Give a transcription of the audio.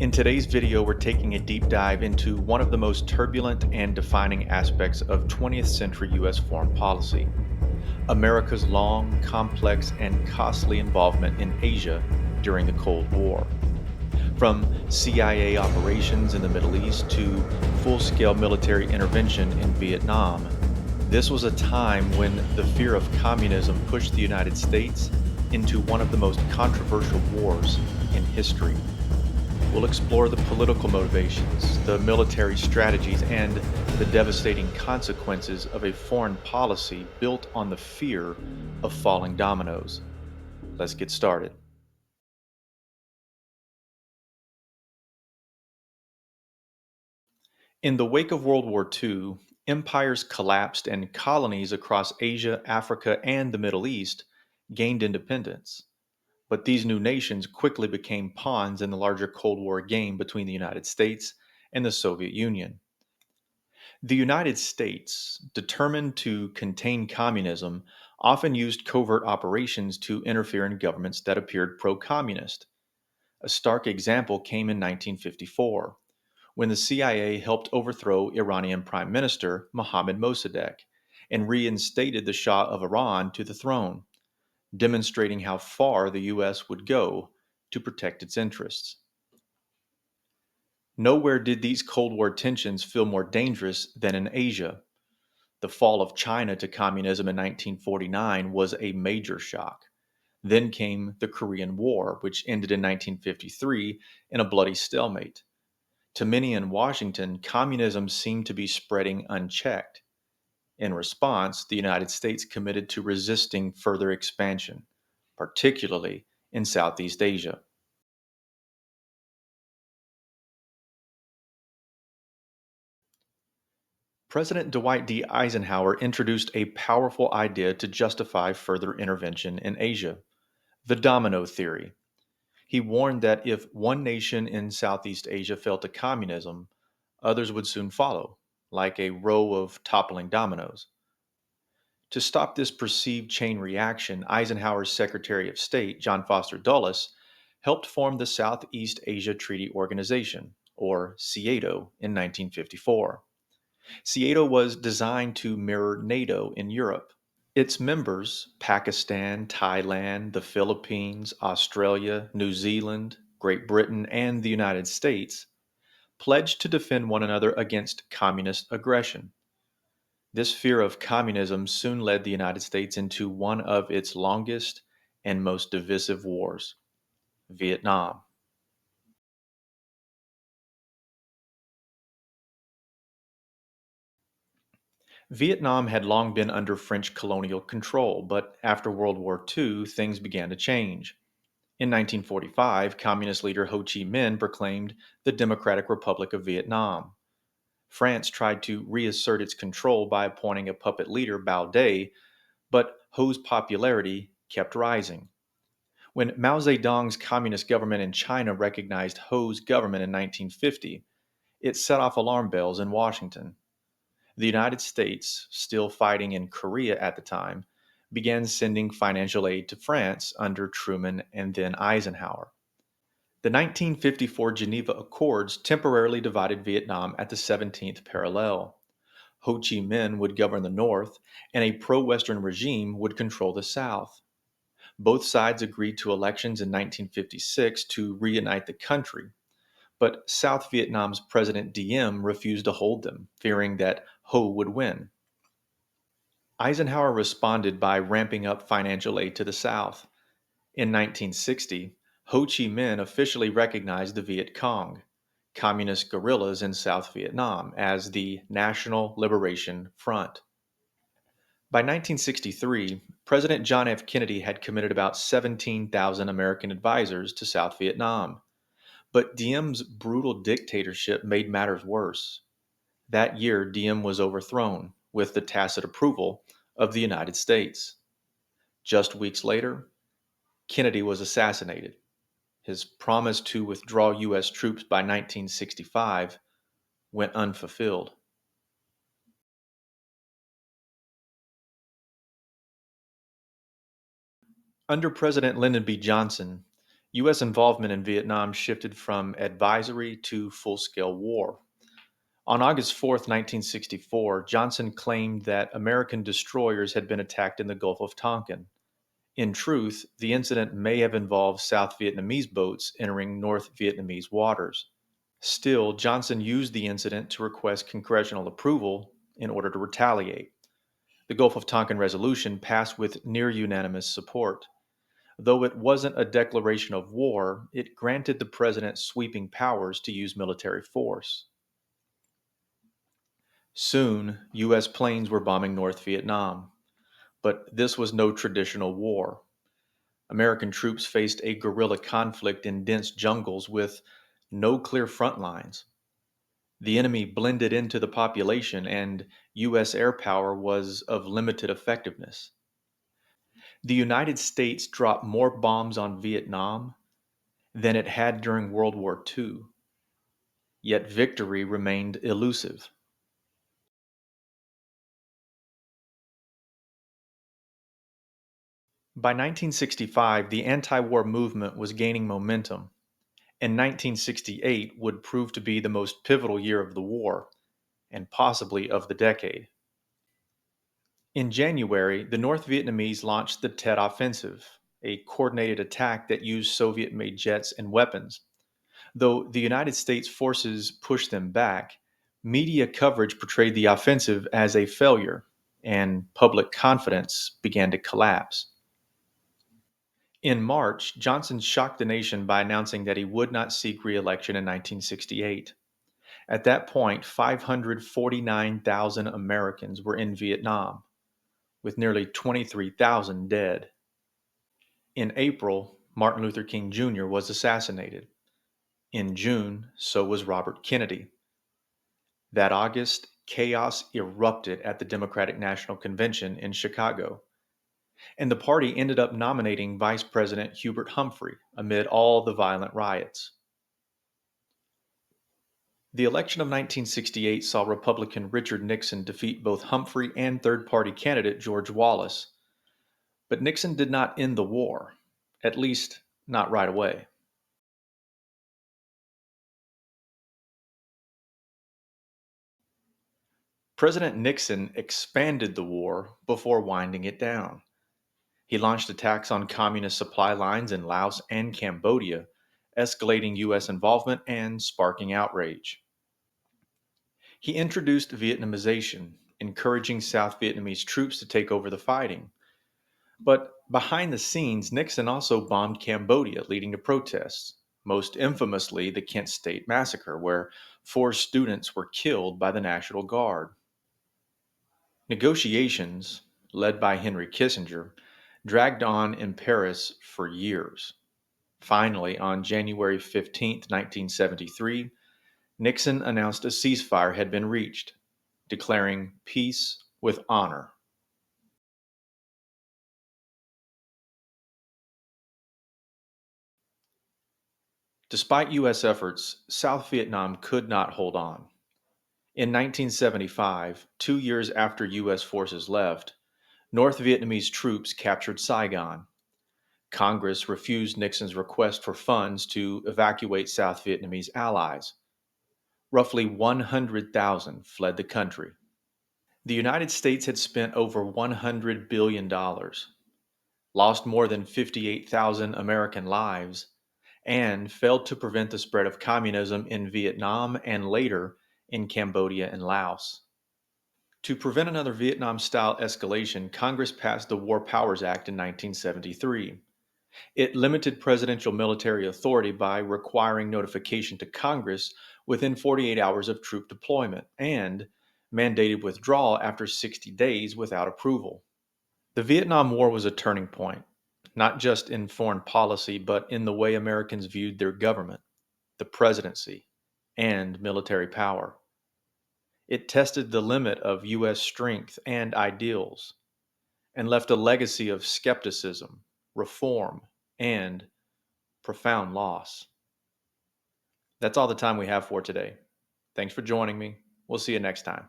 In today's video, we're taking a deep dive into one of the most turbulent and defining aspects of 20th century U.S. foreign policy: America's long, complex, and costly involvement in Asia during the Cold War. From CIA operations in the Middle East to full scale military intervention in Vietnam, this was a time when the fear of communism pushed the United States into one of the most controversial wars in history. We'll explore the political motivations, the military strategies, and the devastating consequences of a foreign policy built on the fear of falling dominoes. Let's get started. In the wake of World War II, empires collapsed and colonies across Asia, Africa, and the Middle East gained independence. But these new nations quickly became pawns in the larger Cold War game between the United States and the Soviet Union. The United States, determined to contain communism, often used covert operations to interfere in governments that appeared pro communist. A stark example came in 1954, when the CIA helped overthrow Iranian Prime Minister Mohammad Mossadegh and reinstated the Shah of Iran to the throne, demonstrating how far the U.S. would go to protect its interests. Nowhere did these Cold War tensions feel more dangerous than in Asia. The fall of China to communism in 1949 was a major shock. Then came the Korean War, which ended in 1953 in a bloody stalemate. To many in Washington, communism seemed to be spreading unchecked. In response, the United States committed to resisting further expansion, particularly in Southeast Asia. President Dwight D. Eisenhower introduced a powerful idea to justify further intervention in Asia: the Domino Theory. He warned that if one nation in Southeast Asia fell to communism, others would soon follow, like a row of toppling dominoes. To stop this perceived chain reaction, Eisenhower's Secretary of State, John Foster Dulles, helped form the Southeast Asia Treaty Organization, or SEATO, in 1954. SEATO was designed to mirror NATO in Europe. Its members, Pakistan, Thailand, the Philippines, Australia, New Zealand, Great Britain, and the United States, pledged to defend one another against communist aggression. This fear of communism soon led the United States into one of its longest and most divisive wars: Vietnam. Vietnam had long been under French colonial control, but after World War II, things began to change. In 1945, Communist leader Ho Chi Minh proclaimed the Democratic Republic of Vietnam. France tried to reassert its control by appointing a puppet leader, Bao Day, but Ho's popularity kept rising. When Mao Zedong's communist government in China recognized Ho's government in 1950, it set off alarm bells in Washington. The United States, still fighting in Korea at the time, began sending financial aid to France under Truman and then Eisenhower. The 1954 Geneva Accords temporarily divided Vietnam at the 17th parallel. Ho Chi Minh would govern the North, and a pro Western regime would control the South. Both sides agreed to elections in 1956 to reunite the country, but South Vietnam's President Diem refused to hold them, fearing that Ho would win. Eisenhower responded by ramping up financial aid to the South. In 1960, Ho Chi Minh officially recognized the Viet Cong, communist guerrillas in South Vietnam, as the National Liberation Front. By 1963, President John F. Kennedy had committed about 17,000 American advisors to South Vietnam. But Diem's brutal dictatorship made matters worse. That year, Diem was overthrown with the tacit approval of the United States. Just weeks later, Kennedy was assassinated. His promise to withdraw U.S. troops by 1965 went unfulfilled. Under President Lyndon B. Johnson, U.S. involvement in Vietnam shifted from advisory to full scale war. On August 4th, 1964, Johnson claimed that American destroyers had been attacked in the Gulf of Tonkin. In truth, the incident may have involved South Vietnamese boats entering North Vietnamese waters. Still, Johnson used the incident to request congressional approval in order to retaliate. The Gulf of Tonkin resolution passed with near unanimous support. Though it wasn't a declaration of war, it granted the president sweeping powers to use military force. Soon, U.S. planes were bombing North Vietnam. But this was no traditional war. American troops faced a guerrilla conflict in dense jungles with no clear front lines. The enemy blended into the population, and U.S. air power was of limited effectiveness. The United States dropped more bombs on Vietnam than it had during World War II, yet victory remained elusive. By 1965, the anti war movement was gaining momentum, and 1968 would prove to be the most pivotal year of the war, and possibly of the decade. In January, the North Vietnamese launched the Tet Offensive, a coordinated attack that used Soviet made jets and weapons. Though the United States forces pushed them back, media coverage portrayed the offensive as a failure, and public confidence began to collapse. In March, Johnson shocked the nation by announcing that he would not seek re election in 1968. At that point, 549,000 Americans were in Vietnam, with nearly 23,000 dead. In April, Martin Luther King Jr. was assassinated. In June, so was Robert Kennedy. That August, chaos erupted at the Democratic National Convention in Chicago, and the party ended up nominating Vice President Hubert Humphrey amid all the violent riots. The election of 1968 saw Republican Richard Nixon defeat both Humphrey and third party candidate George Wallace. But Nixon did not end the war, at least not right away. President Nixon expanded the war before winding it down. He launched attacks on communist supply lines in Laos and Cambodia, escalating U.S. involvement and sparking outrage. He introduced Vietnamization, encouraging South Vietnamese troops to take over the fighting. But behind the scenes, Nixon also bombed Cambodia, leading to protests, most infamously the Kent State Massacre, where four students were killed by the National Guard. Negotiations, led by Henry Kissinger, dragged on in Paris for years. Finally, on January 15, 1973, Nixon announced a ceasefire had been reached, declaring peace with honor. Despite U.S. efforts, South Vietnam could not hold on. In 1975, 2 years after U.S. forces left, North Vietnamese troops captured Saigon. Congress refused Nixon's request for funds to evacuate South Vietnamese allies. Roughly 100,000 fled the country. The United States had spent over $100 billion, lost more than 58,000 American lives, and failed to prevent the spread of communism in Vietnam and later in Cambodia and Laos. To prevent another Vietnam style escalation, Congress passed the War Powers Act in 1973. It limited presidential military authority by requiring notification to Congress within 48 hours of troop deployment and mandated withdrawal after 60 days without approval. The Vietnam War was a turning point, not just in foreign policy, but in the way Americans viewed their government, the presidency, and military power. It tested the limit of U.S. strength and ideals and left a legacy of skepticism, reform, and profound loss. That's all the time we have for today. Thanks for joining me. We'll see you next time.